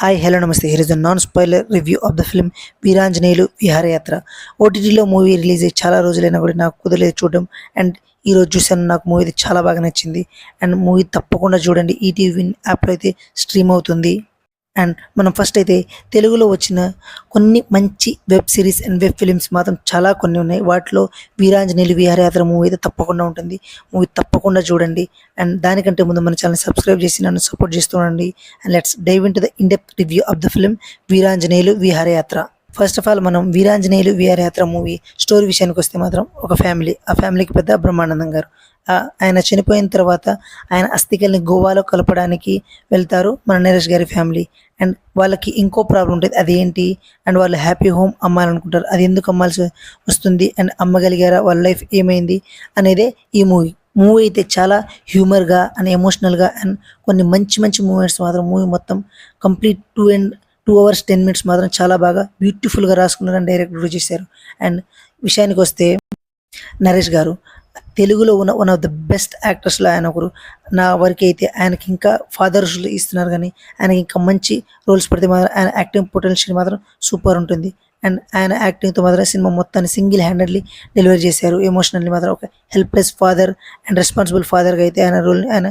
Hi hello నమస్తే. Here is the non spoiler review of the film Veeranjaneyulu Viharayatra. ఓటీటీలో movie release అయ్యి చాలా రోజులైనా కూడా నాకు కుదరలేదు చూడడం. అండ్ ఈరోజు చూశాను, నాకు మూవీ అయితే చాలా బాగా నచ్చింది. అండ్ మూవీ తప్పకుండా చూడండి. ఈటీవీ విన్ యాప్లో అయితే స్ట్రీమ్ అవుతుంది. అండ్ మనం ఫస్ట్ అయితే తెలుగులో వచ్చిన కొన్ని మంచి web series and web films మాత్రం చాలా కొన్ని ఉన్నాయి. వాటిలో వీరాంజనేయులు విహారయాత్ర మూవీ అయితే తప్పకుండా ఉంటుంది. మూవీ తప్పకుండా చూడండి. అండ్ దానికంటే ముందు మన ఛానల్ సబ్స్క్రైబ్ చేసి నన్ను సపోర్ట్ చేస్తుండండి. And let's dive into the in depth review of the film Veeranjaneyulu Viharayatra. First of all మనం వీరాంజనేయులు విహారయాత్ర మూవీ స్టోరీ విషయానికి వస్తే మాత్రం ఒక ఫ్యామిలీ, ఆ ఫ్యామిలీకి పెద్ద బ్రహ్మానందం గారు. ఆయన చనిపోయిన తర్వాత ఆయన అస్థికల్ని గోవాలో కలపడానికి వెళ్తారు మన నరేష్ గారి ఫ్యామిలీ. అండ్ వాళ్ళకి ఇంకో ప్రాబ్లం ఉంటుంది, అదేంటి, అండ్ వాళ్ళు హ్యాపీ హోమ్ అమ్మాలనుకుంటారు. అది ఎందుకు అమ్మాల్సి వస్తుంది అండ్ అమ్మగలిగారా, వాళ్ళ లైఫ్ ఏమైంది అనేదే ఈ మూవీ. మూవీ అయితే చాలా హ్యూమర్గా అండ్ ఎమోషనల్గా అండ్ కొన్ని మంచి మంచి మూమెంట్స్ మాత్రం మూవీ మొత్తం కంప్లీట్ 2 hours 10 minutes మాత్రం చాలా బాగా బ్యూటిఫుల్గా రాసుకున్నారు అండ్ డైరెక్టర్ చేశారు. అండ్ విషయానికి వస్తే నరేష్ గారు తెలుగులో ఉన్న వన్ ఆఫ్ ద బెస్ట్ యాక్టర్స్లో ఆయన ఒకరు. నా వరకు అయితే ఆయనకి ఇంకా ఫాదర్స్ ఇస్తున్నారు, కానీ ఆయనకి ఇంకా మంచి రోల్స్ పడితే మాత్రం ఆయన యాక్టింగ్ పొటెన్షియల్ మాత్రం సూపర్ ఉంటుంది. అండ్ ఆయన యాక్టింగ్తో మాత్రం సినిమా మొత్తాన్ని సింగిల్ హ్యాండెడ్లీ డెలివరీ చేశారు. ఎమోషనల్లీ మాత్రం ఒక హెల్ప్లెస్ ఫాదర్ అండ్ రెస్పాన్సిబుల్ ఫాదర్గా అయితే ఆయన రోల్ని ఆయన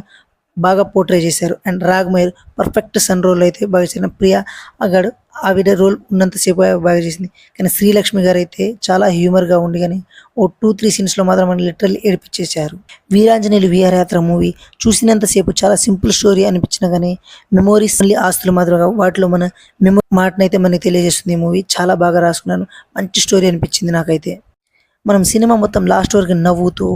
బాగా పోర్ట్రే చేశారు. And Raghamayya perfect son role అయితే బాగా చేసిన. ప్రియా అగాడు ఆవిడ రోల్ ఉన్నంతసేపు బాగా చేసింది. కానీ శ్రీలక్ష్మి గారు అయితే చాలా హ్యూమర్గా ఉండి కానీ ఓ 2-3 సీన్స్లో మాత్రం మనం లిటరల్లీ ఏడిపించేశారు. వీరాంజనేయులు విహారయాత్ర మూవీ చూసినంతసేపు చాలా సింపుల్ స్టోరీ అనిపించినా కానీ మెమోరీస్ మళ్ళీ ఆస్తులు మాత్రం వాటిలో మన మాటనైతే మనకి తెలియజేస్తుంది. ఈ మూవీ చాలా బాగా రాసుకున్నాను, మంచి స్టోరీ అనిపించింది నాకైతే. మనం సినిమా మొత్తం లాస్ట్ వరకు నవ్వుతూ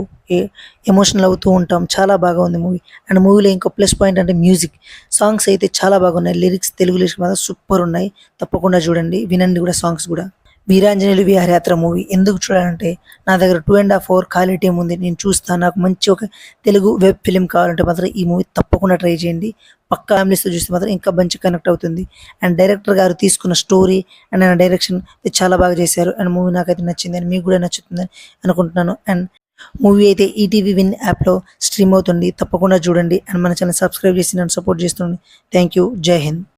ఎమోషనల్ అవుతూ ఉంటాం. చాలా బాగా ఉంది మూవీ. అండ్ మూవీలో ఇంకో ప్లస్ పాయింట్ అంటే మ్యూజిక్, సాంగ్స్ అయితే చాలా బాగున్నాయి. లిరిక్స్, తెలుగు లిరిక్స్ మాత్రం సూపర్ ఉన్నాయి. తప్పకుండా చూడండి, వినండి కూడా సాంగ్స్ కూడా. వీరాంజనేయులు విహారయాత్ర మూవీ ఎందుకు చూడాలంటే, నా దగ్గర 2.5 hour ఖాళీ టైం ఉంది, నేను చూస్తాను. నాకు మంచి ఒక తెలుగు వెబ్ ఫిలిం కావాలంటే మాత్రం ఈ మూవీ తప్పకుండా ట్రై చేయండి. పక్కా ఫ్యామిలీస్తో చూస్తే మాత్రం ఇంకా మంచి కనెక్ట్ అవుతుంది. అండ్ డైరెక్టర్ గారు తీసుకున్న స్టోరీ అండ్ ఆయన డైరెక్షన్ చాలా బాగా చేశారు. అండ్ మూవీ నాకైతే నచ్చింది అండ్ మీకు కూడా నచ్చుతుందని అనుకుంటున్నాను. అండ్ మూవీ అయితే ఈటీవీ విన్ యాప్లో స్ట్రీమ్ అవుతుంది. తప్పకుండా చూడండి. అండ్ మన ఛానల్ సబ్స్క్రైబ్ చేసి నన్ను సపోర్ట్ చేస్తుంది. Thank you. జై హింద్.